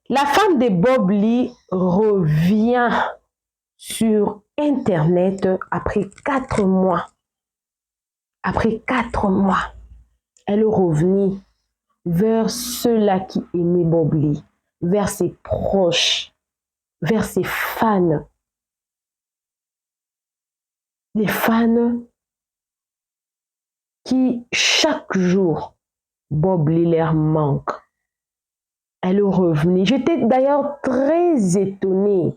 La femme de Bob Lee revient sur Internet après 4 mois. Après 4 mois, elle est revenue vers ceux-là qui aimaient Bob Lee, vers ses proches, vers ses fans. Les fans qui, chaque jour, Bob Lee leur manque. Elle est revenue. J'étais d'ailleurs très étonnée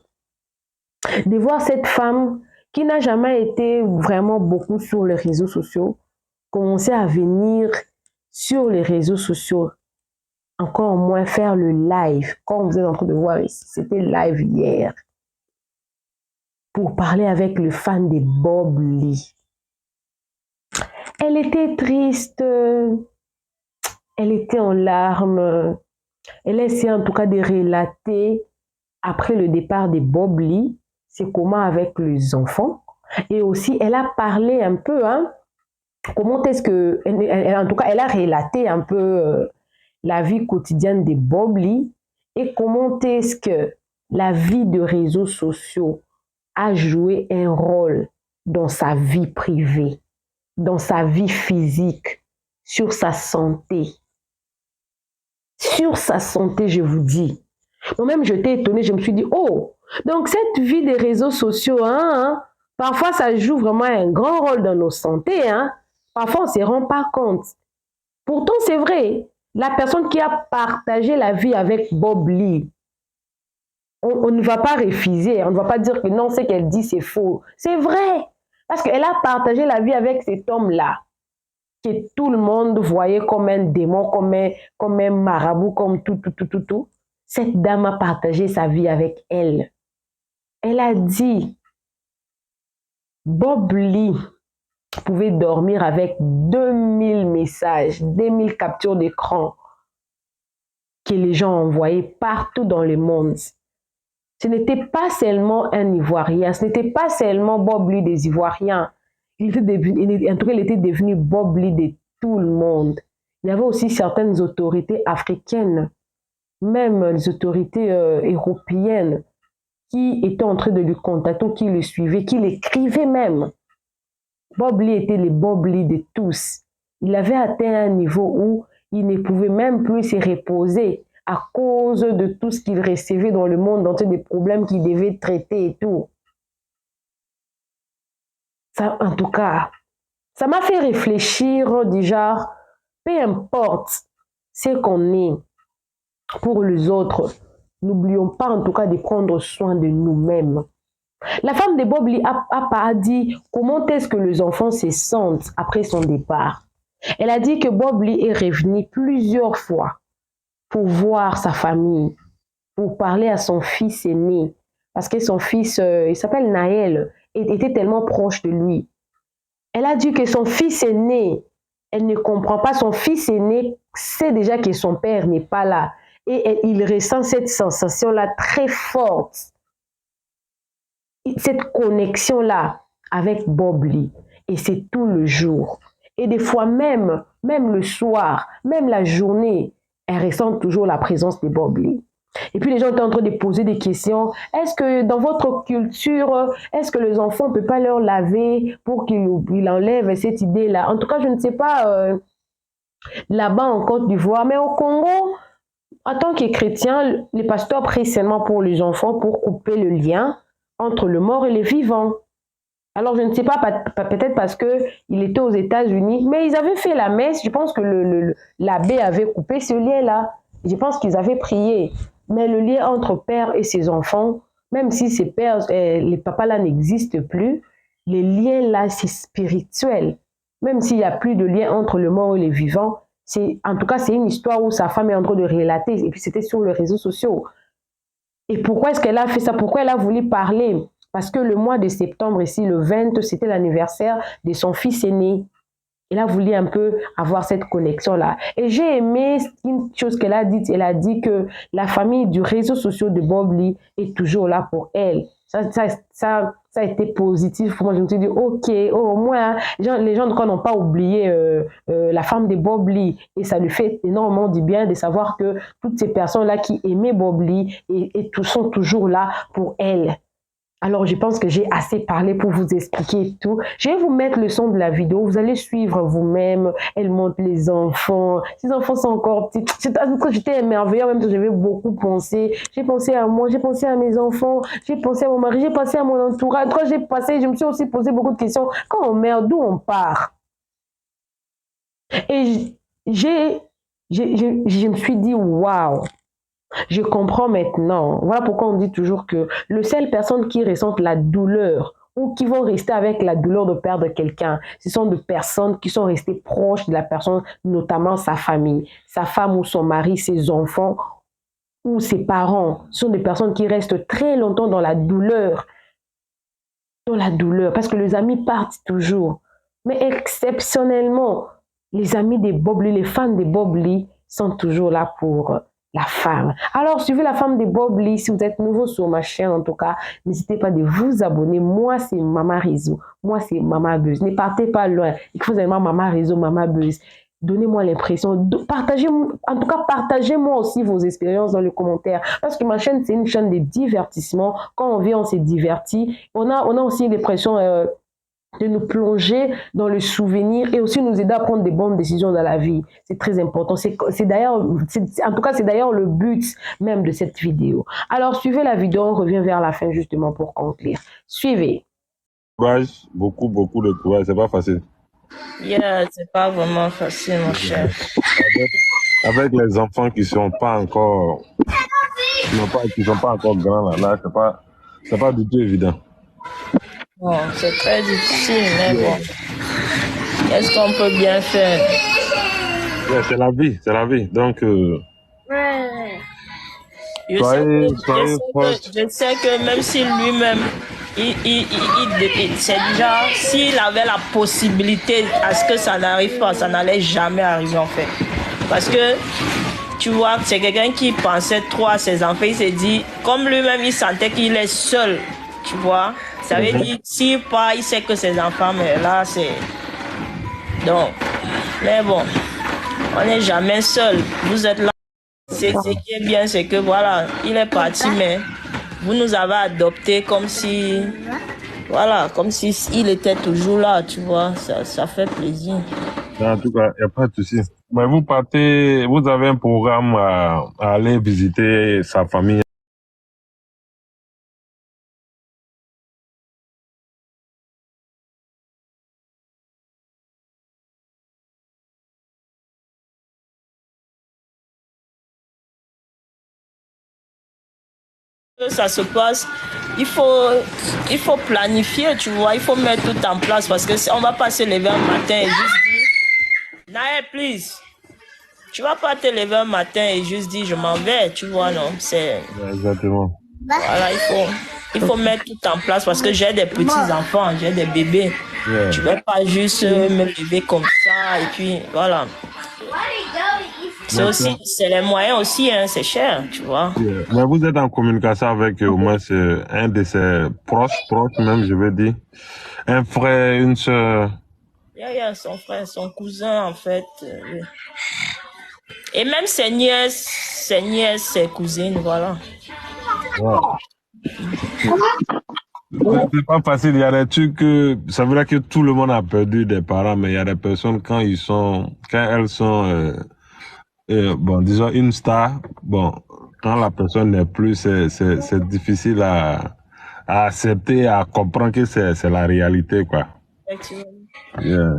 de voir cette femme qui n'a jamais été vraiment beaucoup sur les réseaux sociaux commencer à venir sur les réseaux sociaux, encore moins faire le live, comme vous êtes en train de voir ici. C'était live hier pour parler avec le fan de Bob Lee. Elle était triste, elle était en larmes. Elle essaie en tout cas de relater après le départ de Bob Lee, c'est comment avec les enfants. Et aussi, elle a parlé un peu, comment est-ce que, en tout cas, elle a relaté un peu la vie quotidienne de Bob Lee et comment est-ce que la vie de réseaux sociaux a joué un rôle dans sa vie privée, dans sa vie physique, sur sa santé. Sur sa santé, je vous dis. Moi-même, j'étais étonnée, je me suis dit, oh, donc cette vie des réseaux sociaux, parfois ça joue vraiment un grand rôle dans nos santé, parfois on ne se rend pas compte. Pourtant, c'est vrai, la personne qui a partagé la vie avec Bob Lee, on ne va pas refuser, on ne va pas dire que non, ce qu'elle dit, c'est faux. C'est vrai, parce qu'elle a partagé la vie avec cet homme-là, que tout le monde voyait comme un démon, comme un marabout, comme tout. Cette dame a partagé sa vie avec elle. Elle a dit, Bob Lee pouvait dormir avec 2000 messages, 2000 captures d'écran que les gens envoyaient partout dans le monde. Ce n'était pas seulement un Ivoirien, ce n'était pas seulement Bob Lee des Ivoiriens. En tout cas, il était devenu Bob Lee de tout le monde. Il y avait aussi certaines autorités africaines, même les autorités européennes, qui étaient en train de lui contacter, qui le suivaient, qui l'écrivaient même. Bob Lee était le Bob Lee de tous. Il avait atteint un niveau où il ne pouvait même plus se reposer à cause de tout ce qu'il recevait dans le monde entier, des problèmes qu'il devait traiter et tout. Ça, en tout cas, ça m'a fait réfléchir du genre, peu importe ce qu'on est pour les autres, n'oublions pas en tout cas de prendre soin de nous-mêmes. La femme de Bob Lee a dit comment est-ce que les enfants se sentent après son départ. Elle a dit que Bob Lee est revenu plusieurs fois pour voir sa famille, pour parler à son fils aîné, parce que son fils, il s'appelle Naël, était tellement proche de lui. Elle a dit que son fils aîné, elle ne comprend pas, son fils aîné sait déjà que son père n'est pas là. Et il ressent cette sensation-là très forte, cette connexion-là avec Bob Lee. Et c'est tout le jour. Et des fois même le soir, même la journée, elle ressent toujours la présence de Bob Lee. Et puis les gens étaient en train de poser des questions. Est-ce que dans votre culture, est-ce que les enfants ne peuvent pas leur laver pour qu'ils enlèvent cette idée-là? En tout cas, je ne sais pas là-bas en Côte d'Ivoire, mais au Congo, en tant que chrétien, les pasteurs prient seulement pour les enfants pour couper le lien entre le mort et le vivant. Alors, je ne sais pas, peut-être parce qu'il était aux États-Unis, mais ils avaient fait la messe. Je pense que l'abbé avait coupé ce lien-là. Je pense qu'ils avaient prié. Mais le lien entre père et ses enfants, même si ces pères, les papas-là n'existent plus, les liens-là, c'est spirituel. Même s'il n'y a plus de lien entre le mort et le vivant, en tout cas, c'est une histoire où sa femme est en train de relater. Et puis, c'était sur les réseaux sociaux. Et pourquoi est-ce qu'elle a fait ça? Pourquoi elle a voulu parler? Parce que le mois de septembre, ici, le 20, c'était l'anniversaire de son fils aîné. Elle a voulu un peu avoir cette connexion-là. Et j'ai aimé une chose qu'elle a dite. Elle a dit que la famille du réseau social de Bob Lee est toujours là pour elle. Ça a été positif pour moi. Je me suis dit, ok, au moins, les gens n'ont pas oublié la femme de Bob Lee. Et ça lui fait énormément du bien de savoir que toutes ces personnes-là qui aimaient Bob Lee sont toujours là pour elle. Alors, je pense que j'ai assez parlé pour vous expliquer tout. Je vais vous mettre le son de la vidéo. Vous allez suivre vous-même. Elle montre les enfants. Ces enfants sont encore petits. J'étais émerveillée, même si j'avais beaucoup pensé. J'ai pensé à moi, j'ai pensé à mes enfants, j'ai pensé à mon mari, j'ai pensé à mon entourage. Quand je me suis aussi posé beaucoup de questions. Quand on meurt, d'où on part? Et je me suis dit, waouh! Je comprends maintenant. Voilà pourquoi on dit toujours que les seules personnes qui ressentent la douleur ou qui vont rester avec la douleur de perdre quelqu'un, ce sont des personnes qui sont restées proches de la personne, notamment sa famille, sa femme ou son mari, ses enfants ou ses parents. Ce sont des personnes qui restent très longtemps dans la douleur, parce que les amis partent toujours. Mais exceptionnellement, les amis des Bob Lee, les fans des Bob Lee sont toujours là pour la femme. Alors, suivez la femme de Bob Lee. Si vous êtes nouveau sur ma chaîne, en tout cas, n'hésitez pas de vous abonner. Moi, c'est Mama Rizzo. Moi, c'est Mama Buzz. Ne partez pas loin. Il faut vraiment Mama Rizzo, Mama Buzz. Donnez-moi l'impression de partager, en tout cas, partagez-moi aussi vos expériences dans les commentaires. Parce que ma chaîne, c'est une chaîne de divertissement. Quand on vient, on s'est diverti. On a aussi l'impression de nous plonger dans le souvenir et aussi nous aider à prendre des bonnes décisions dans la vie. C'est très important. C'est d'ailleurs, en tout cas, c'est d'ailleurs le but même de cette vidéo. Alors, suivez la vidéo. On revient vers la fin justement pour conclure. Suivez. Courage, beaucoup de courage. C'est pas facile. Yeah, c'est pas vraiment facile, mon cher. Avec les enfants qui sont pas encore, qui sont pas encore grands là, c'est pas du tout évident. Bon, c'est très difficile, mais bon. Qu'est-ce qu'on peut bien faire? Yeah, c'est la vie. Donc, je sais que même si lui-même, c'est déjà, s'il avait la possibilité à ce que ça n'arrive pas, ça n'allait jamais arriver en fait. Parce que, tu vois, c'est quelqu'un qui pensait trop à ses enfants. Il s'est dit, comme lui-même, il sentait qu'il est seul, tu vois. Ça veut dire, s'il part, il sait que ses enfants, mais là, c'est... Donc, mais bon, on n'est jamais seul. Vous êtes là. Ce qui est bien, c'est que voilà, il est parti, mais vous nous avez adoptés comme si... Voilà, comme si il était toujours là, tu vois. Ça fait plaisir. En tout cas, il n'y a pas de souci. Mais vous avez un programme à aller visiter sa famille. Ça se passe, il faut planifier, tu vois, il faut mettre tout en place parce que on va pas se lever un matin et juste dire, Naël, please. Tu vas pas te lever un matin et juste dire je m'en vais, tu vois, non, c'est... Exactement. Voilà, il faut mettre tout en place parce que j'ai des petits enfants, j'ai des bébés. Yeah. Tu vas pas juste me lever comme ça et puis voilà. C'est les moyens aussi, hein, c'est cher, tu vois. Yeah. Mais vous êtes en communication avec au moins un de ses proches même, je veux dire. Un frère, une soeur. Yeah, son frère, son cousin, en fait. Et même ses nièces, ses cousines, voilà. Wow. C'est pas facile, il y a des trucs que, ça veut dire que tout le monde a perdu des parents, mais il y a des personnes quand elles sont, bon, disons une star, bon, quand la personne n'est plus, c'est difficile à accepter, à comprendre que c'est la réalité, quoi. Effectivement. Yeah.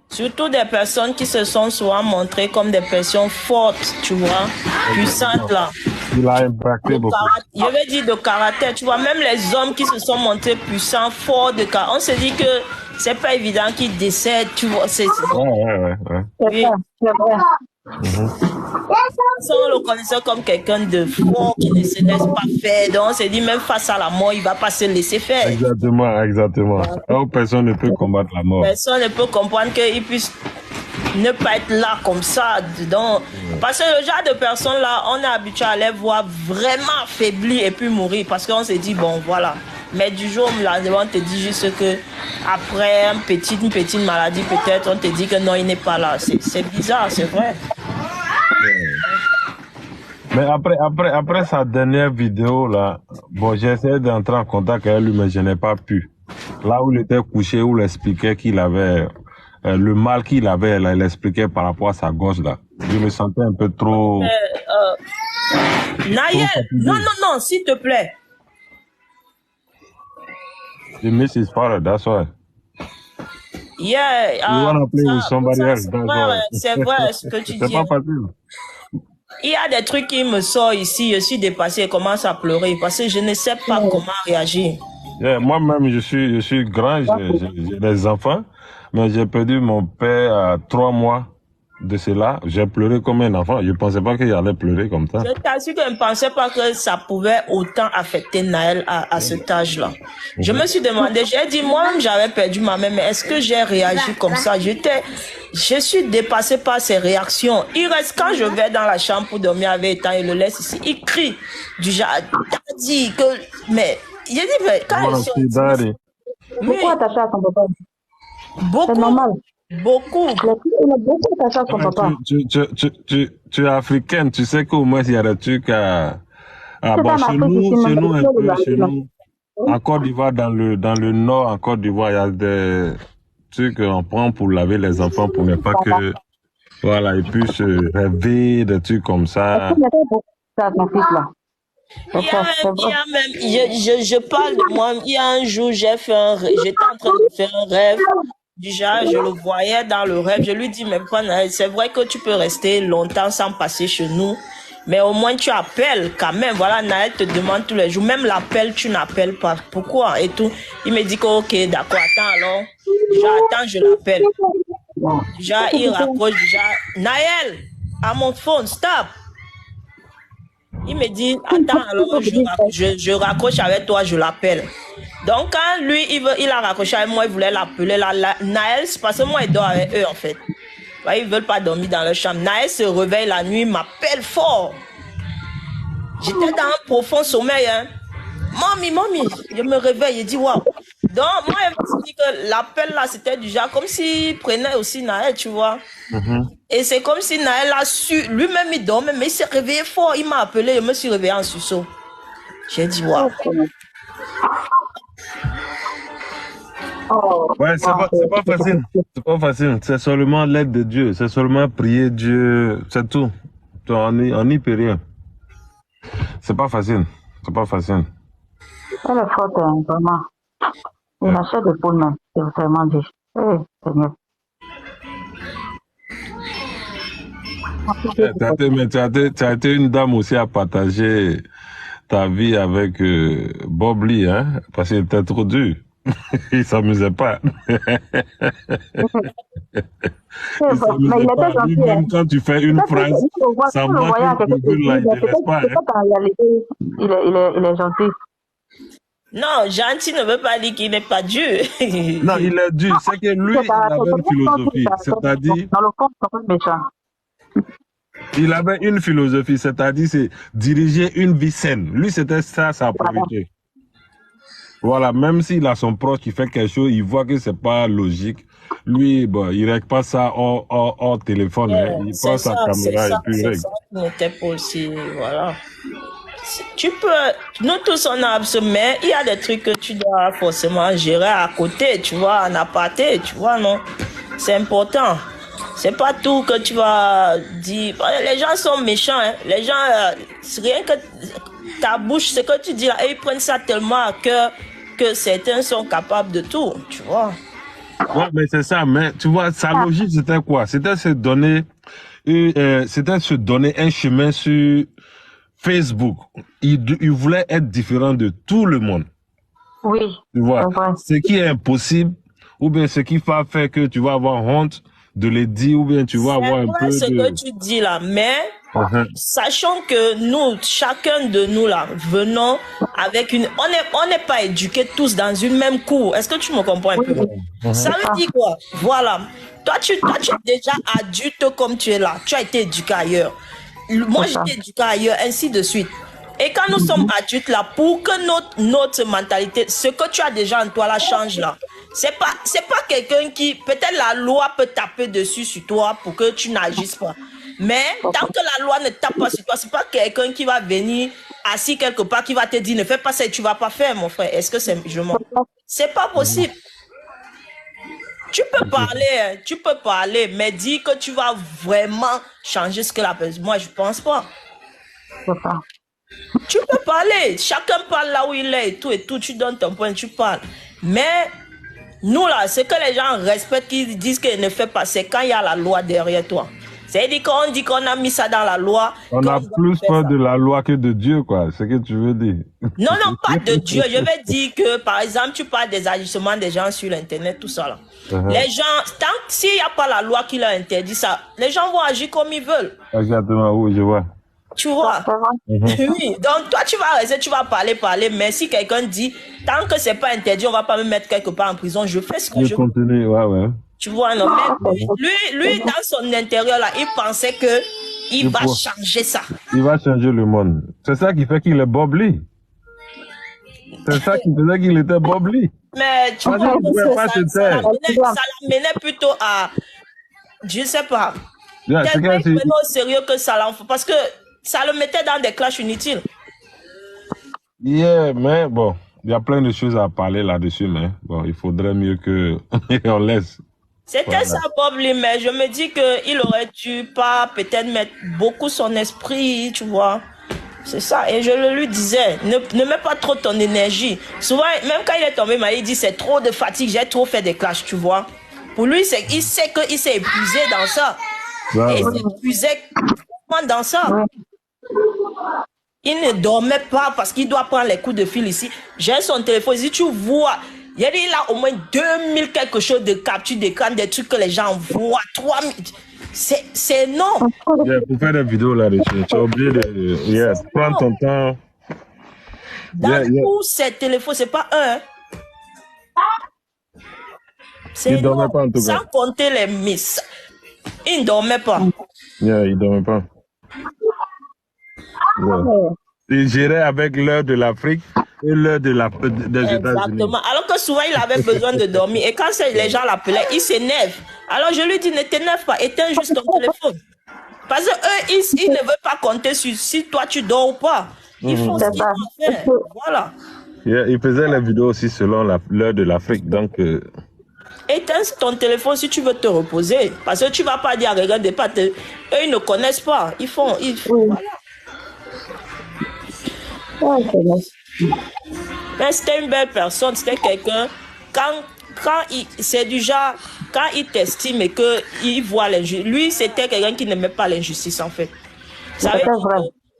Surtout des personnes qui se sont souvent montrées comme des personnes fortes, tu vois, puissantes là. Il a impacté beaucoup. Je veux dire de caractère, tu vois, même les hommes qui se sont montrés puissants, forts de caractère, on se dit que c'est pas évident qu'ils décèdent, tu vois. Ouais. Oui. On le connaissait comme quelqu'un de fort qui ne se laisse pas faire. Donc, on s'est dit, même face à la mort, il ne va pas se laisser faire. Exactement. Donc, personne ne peut combattre la mort. Personne ne peut comprendre qu'il puisse ne pas être là comme ça. Donc, parce que le genre de personnes là, on est habitué à les voir vraiment affaiblis et puis mourir. Parce qu'on s'est dit, bon, voilà. Mais du jour au lendemain, on te dit juste que après une petite maladie, peut-être, on te dit que non, il n'est pas là. C'est bizarre, c'est vrai. Mais après sa dernière vidéo, là, bon, j'ai essayé d'entrer en contact avec lui, mais je n'ai pas pu. Là où il était couché, où il expliquait qu'il avait le mal qu'il avait, là, il expliquait par rapport à sa gorge, là. Je me sentais un peu trop... Nayel, non, s'il te plaît. You miss his father, that's why. Yeah, you want to play with somebody else, that's why. C'est vrai ce que tu dis. C'est pas facile. Il y a des trucs qui me sortent ici, je suis dépassée et commence à pleurer parce que je ne sais pas comment réagir. Yeah, moi-même, je suis grand, j'ai des enfants, mais j'ai perdu mon père à 3 mois de cela. J'ai pleuré comme un enfant. Je ne pensais pas qu'il allait pleurer comme ça. Je t'assure que je ne pensais pas que ça pouvait autant affecter Naël à cet âge-là. Je me suis demandé, j'ai dit, moi-même, j'avais perdu ma mère, mais est-ce que j'ai réagi comme ça? Je suis dépassée par ses réactions. Il reste, quand je vais dans la chambre pour dormir avec Ethan et le laisse ici, il crie du genre, t'as dit que, mais, il dit, mais quand pourquoi attaché à son papa? Beaucoup. C'est normal. Beaucoup. Il a beaucoup attaché à son papa. Tu es africaine, tu sais qu'au moins il y a des trucs à... bon, chez nous, un peu, chez nous, en Côte d'Ivoire, dans le nord, en Côte d'Ivoire, il y a des trucs qu'on prend pour laver les enfants pour ne pas que, voilà, ils puissent rêver, des trucs comme ça. Il y a même, je parle de moi, il y a un jour, j'étais en train de faire un rêve. Déjà, je le voyais dans le rêve. Je lui dis, mais pas Naël, c'est vrai que tu peux rester longtemps sans passer chez nous, mais au moins tu appelles quand même. Voilà, Naël te demande tous les jours. Même l'appel, tu n'appelles pas. Pourquoi? Et tout. Il me dit que, ok, d'accord, attends alors. Déjà, attends, je l'appelle. Déjà, il raccroche déjà. Naël, à mon phone, stop. Il me dit, attends alors, je raccroche avec toi, je l'appelle. Donc, quand lui, il a raccroché avec moi, il voulait l'appeler. Naël, c'est parce que moi, il dort avec eux, en fait. Ouais, ils ne veulent pas dormir dans leur chambre. Naël se réveille la nuit, m'appelle fort. J'étais dans un profond sommeil. Hein. Mamie, je me réveille, il dit, waouh. Donc, moi, je me suis dit que l'appel, là, c'était du genre comme s'il prenait aussi Naël, tu vois. Et c'est comme si Naël a su, lui-même, il dormait, mais il s'est réveillé fort. Il m'a appelé, je me suis réveillée en sursaut. J'ai dit, waouh. Ouais, c'est pas facile. C'est pas facile. C'est seulement l'aide de Dieu. C'est seulement prier Dieu. C'est tout. On n'y peut rien. C'est pas facile. C'est pas facile. Elle est forte, vraiment. Une chair de poule, même. C'est vraiment dit. Seigneur. Tu as été une dame aussi à partager ta vie avec Bob Lee, hein? Parce qu'il était trop dur. Il s'amusait pas. Il s'amusait pas. Lui-même, quand tu fais une phrase, ça voit qu'il là, il te laisse pas. Il est gentil. Non, gentil ne veut pas dire qu'il n'est pas dur. Non, il est dur. C'est que lui, il avait une philosophie. C'est-à-dire... Dans le fond, c'est pas méchant. Il avait une philosophie, c'est-à-dire c'est diriger une vie saine. Lui, c'était ça, sa priorité. Voilà, même s'il a son proche qui fait quelque chose, il voit que c'est pas logique. Lui, bon, il règle pas ça hors téléphone. Hein. Il prend sa caméra et puis il règle. C'est ça aussi, voilà. Tu peux, nous tous on a mais il y a des trucs que tu dois forcément gérer à côté, tu vois, en aparté, tu vois, non? C'est important. C'est pas tout que tu vas dire. Les gens sont méchants, hein. Les gens, rien que ta bouche, ce que tu dis là, et ils prennent ça tellement à cœur que certains sont capables de tout, tu vois. Ouais, mais c'est ça, mais tu vois, sa logique, c'était quoi? C'était se donner un chemin sur Facebook. Il voulait être différent de tout le monde. Oui. Tu vois, ce qui est impossible, ou bien ce qui va faire que tu vas avoir honte, de les dire ou bien tu vas avoir un peu C'est de... vrai ce que tu dis là, mais sachant que nous, chacun de nous là, venons avec une... On n'est pas éduqués tous dans une même cour. Est-ce que tu me comprends un peu? Ça veut dire quoi? Voilà. Toi, tu es déjà adulte comme tu es là. Tu as été éduqué ailleurs. Moi, j'ai été éduqué ailleurs, ainsi de suite. Et quand nous sommes adultes là, pour que notre mentalité, ce que tu as déjà en toi là change là, c'est pas quelqu'un qui, peut-être la loi peut taper dessus sur toi pour que tu n'agisses pas. Mais tant que la loi ne tape pas sur toi, c'est pas quelqu'un qui va venir assis quelque part qui va te dire ne fais pas ça et tu vas pas faire, mon frère. Est-ce que c'est pas possible. Tu peux parler, mais dire que tu vas vraiment changer ce que la personne. Moi, je pense pas. Tu peux parler, chacun parle là où il est et tout, tu donnes ton point, tu parles. Mais nous là, ce que les gens respectent, qui disent qu'ils ne font pas, c'est quand il y a la loi derrière toi. C'est-à-dire qu'on dit qu'on a mis ça dans la loi. On a plus peur de la loi que de Dieu, quoi. C'est ce que tu veux dire. Non, pas de Dieu. Je vais dire que, par exemple, tu parles des agissements des gens sur l'Internet, tout ça là. Les gens, s'il n'y a pas la loi qui leur interdit ça, les gens vont agir comme ils veulent. Exactement, oui, je vois. Tu vois? Oui. Donc, toi, tu vas rester, tu vas parler, mais si quelqu'un dit, tant que c'est pas interdit, on va pas me mettre quelque part en prison, je fais ce que je veux. Continue, ouais. Tu vois, non, mais lui, dans son intérieur, là, il pensait que il va changer ça. Il va changer le monde. C'est ça qui fait qu'il est Bob Lee. C'est ça qui faisait qu'il était Bob Lee. Mais tu vois, ça l'amenait plutôt à, je sais pas, tellement il prenait au sérieux que ça l'enfant, parce que ça le mettait dans des clashs inutiles. Yeah, mais bon, il y a plein de choses à parler là-dessus, mais bon, il faudrait mieux que on laisse. C'était ça, Bob Lee, mais je me dis qu'il aurait dû pas peut-être mettre beaucoup son esprit, tu vois. C'est ça, et je le lui disais, ne mets pas trop ton énergie. Souvent, même quand il est tombé, il dit c'est trop de fatigue, j'ai trop fait des clashs, tu vois. Pour lui, il sait qu'il s'est épuisé dans ça. Et il s'est épuisé dans ça. Il ne dormait pas parce qu'il doit prendre les coups de fil ici. J'ai son téléphone, si tu vois, il a au moins 2000 quelque chose de captures d'écran, des trucs que les gens voient, 3000. C'est non. Pour faire des vidéos là-dessus, tu es obligé de prendre ton temps. Dans tous ces téléphones, c'est pas un. C'est non, pas en tout cas. Sans compter les miss. Il ne dormait pas. Il ne dormait pas. Il gérait avec l'heure de l'Afrique et l'heure des États-Unis. Exactement. Alors que souvent, il avait besoin de dormir. Et quand les gens l'appelaient, il s'énerve. Alors je lui dis, ne t'énerve pas, éteins juste ton téléphone. Parce qu'eux, ils ne veulent pas compter sur si toi tu dors ou pas. Ils font ce qu'ils vont faire. Voilà. Il faisait les vidéos aussi selon l'heure de l'Afrique. Donc, éteins ton téléphone si tu veux te reposer. Parce que tu ne vas pas dire, regarde pas. Eux, ils ne connaissent pas. Ils font voilà. Mais c'était une belle personne. C'était quelqu'un. C'est du genre, quand il t'estime et qu'il voit l'injustice, lui c'était quelqu'un qui n'aimait pas l'injustice en fait. Ça veut dire que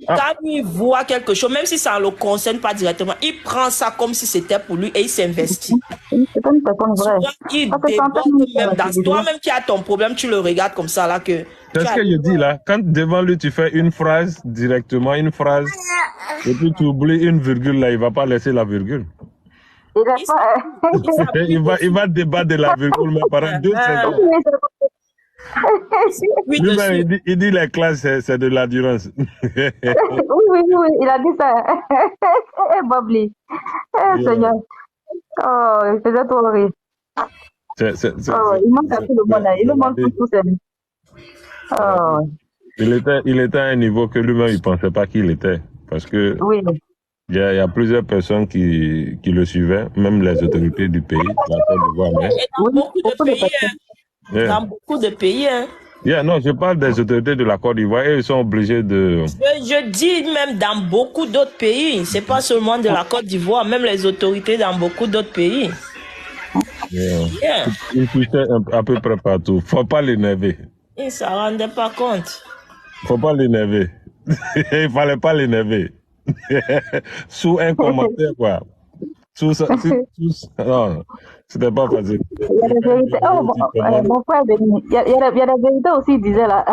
quand il voit quelque chose, même si ça ne le concerne pas directement, il prend ça comme si c'était pour lui et il s'investit. C'est pas une personne vraie. Il déborde même dans toi-même qui a ton problème, tu le regardes comme ça là que. C'est ce que je dis là. Quand devant lui tu fais une phrase directement, et puis tu oublies une virgule là, il va pas laisser la virgule. Il va débattre de la virgule, mais pendant 2 secondes. Il dit les classes, c'est de l'endurance. Oui, il a dit ça. Bob Lee. Seigneur. Oh, il faisait trop rire. Il manque à tout le monde là. Il le manque tout seul. Oh. Il était à un niveau que lui-même, il ne pensait pas qu'il était. Parce que. Oui. Il y a plusieurs personnes qui le suivaient, même les autorités du pays. Dans beaucoup de pays. Dans beaucoup de pays. Non, je parle des autorités de la Côte d'Ivoire et ils sont obligés de... Je dis même dans beaucoup d'autres pays. C'est pas seulement de la Côte d'Ivoire, même les autorités dans beaucoup d'autres pays. Ils touchaient à peu près partout. Faut pas l'énerver. Ils ne s'en rendaient pas compte. Faut pas l'énerver. Il fallait pas l'énerver. Sous un commentaire, quoi. Non. C'était pas facile. Il y a des vérités. Oh, mon frère, il y a des vérités aussi, il disait là.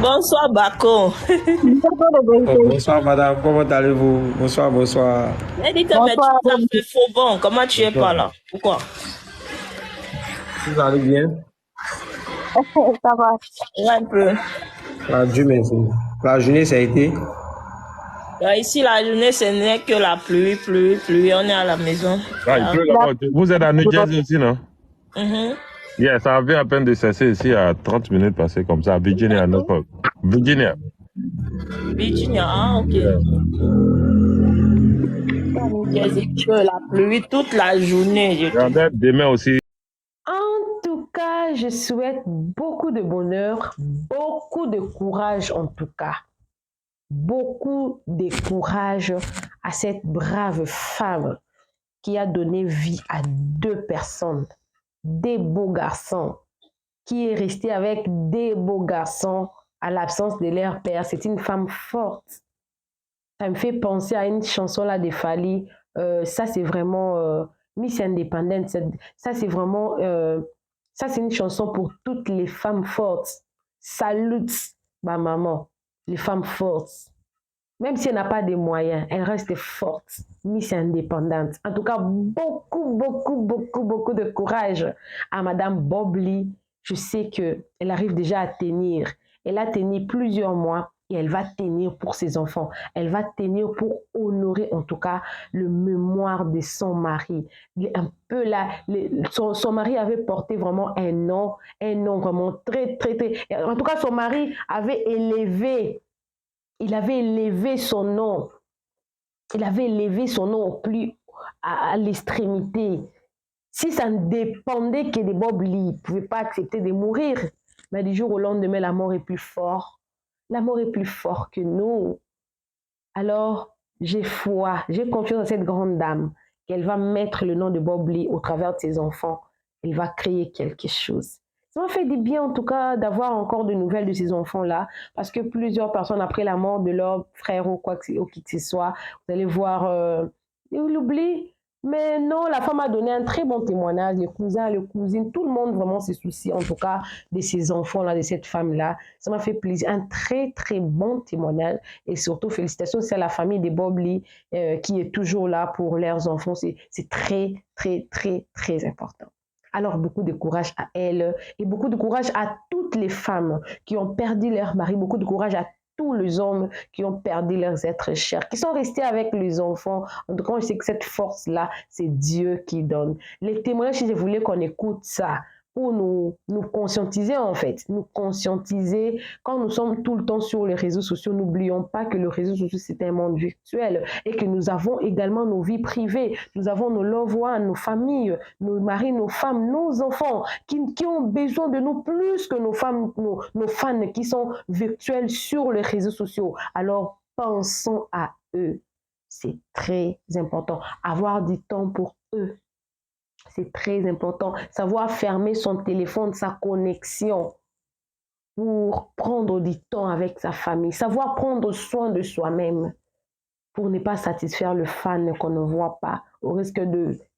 Bonsoir, Bako. Bonsoir, madame. Comment allez-vous? Bonsoir, bonsoir. Elle dit que mais tu as fait faux bon. Comment tu es pas là? Pourquoi? Vous allez bien? Ça va. Ouais, un peu. Dieu merci. La journée, ça a été? Ici, la journée, ce n'est que la pluie. On est à la maison. Ah, il pleut là-bas. Vous êtes à New Jersey aussi, non? Yeah, ça avait à peine de cesser ici à 30 minutes passées comme ça, à Virginia, à Norfolk. Virginia, ah, ok. Yeah. La pluie toute la journée. Demain aussi. En tout cas, je souhaite beaucoup de bonheur, beaucoup de courage en tout cas. Beaucoup de courage à cette brave femme qui a donné vie à 2 personnes, des beaux garçons, qui est restée avec des beaux garçons à l'absence de leur père. C'est une femme forte. Ça me fait penser à une chanson là de Fally. Ça, c'est vraiment Miss Independent. Ça, c'est vraiment... ça, c'est une chanson pour toutes les femmes fortes. Salute ma maman, les femmes fortes. Même si elle n'a pas de moyens, elle reste forte, Miss Indépendante. En tout cas, beaucoup de courage à Madame Bobley. Je sais qu'elle arrive déjà à tenir. Elle a tenu plusieurs mois et elle va tenir pour ses enfants. Elle va tenir pour honorer en tout cas le mémoire de son mari. Un peu là, son mari avait porté vraiment un nom vraiment très... En tout cas, son mari avait élevé... Il avait élevé son nom. Il avait élevé son nom au plus à l'extrémité. Si ça ne dépendait que de Bobley, il ne pouvait pas accepter de mourir. Mais du jour au lendemain, la mort est plus forte. La mort est plus forte que nous. Alors, j'ai foi, j'ai confiance en cette grande dame qu'elle va mettre le nom de Bobley au travers de ses enfants. Elle va créer quelque chose. Ça m'a fait du bien, en tout cas, d'avoir encore de nouvelles de ces enfants-là, parce que plusieurs personnes, après la mort de leur frère ou qui que ce soit, vous allez voir, ils l'oublient. Mais non, la femme a donné un très bon témoignage, les cousins, les cousines, tout le monde vraiment se soucie, en tout cas, de ces enfants-là, de cette femme-là. Ça m'a fait plaisir, un très bon témoignage, et surtout, félicitations, c'est à la famille des Bobley qui est toujours là pour leurs enfants. C'est très important. Alors, beaucoup de courage à elle et beaucoup de courage à toutes les femmes qui ont perdu leur mari, beaucoup de courage à tous les hommes qui ont perdu leurs êtres chers, qui sont restés avec les enfants. En tout cas, je sais que cette force-là, c'est Dieu qui donne. Les témoignages, si je voulais qu'on écoute ça, pour nous conscientiser en fait, nous conscientiser. Quand nous sommes tout le temps sur les réseaux sociaux, n'oublions pas que le réseau social c'est un monde virtuel et que nous avons également nos vies privées, nous avons nos loved ones, nos familles, nos maris, nos femmes, nos enfants qui ont besoin de nous plus que nos femmes, nos fans qui sont virtuels sur les réseaux sociaux. Alors pensons à eux, c'est très important, avoir du temps pour eux. C'est très important. Savoir fermer son téléphone, sa connexion pour prendre du temps avec sa famille. Savoir prendre soin de soi-même pour ne pas satisfaire le fan qu'on ne voit pas au risque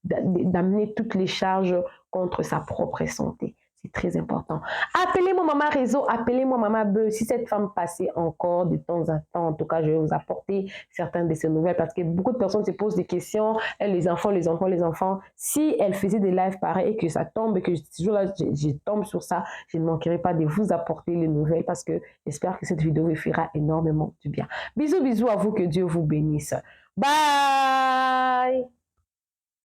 d'amener toutes les charges contre sa propre santé. C'est très important. Appelez-moi Maman Réseau, appelez-moi Maman Beu. Si cette femme passait encore de temps en temps, en tout cas, je vais vous apporter certaines de ces nouvelles parce que beaucoup de personnes se posent des questions. Les enfants. Si elle faisait des lives pareils et que ça tombe et que toujours là, je tombe sur ça, je ne manquerai pas de vous apporter les nouvelles parce que j'espère que cette vidéo vous fera énormément du bien. Bisous à vous, que Dieu vous bénisse. Bye!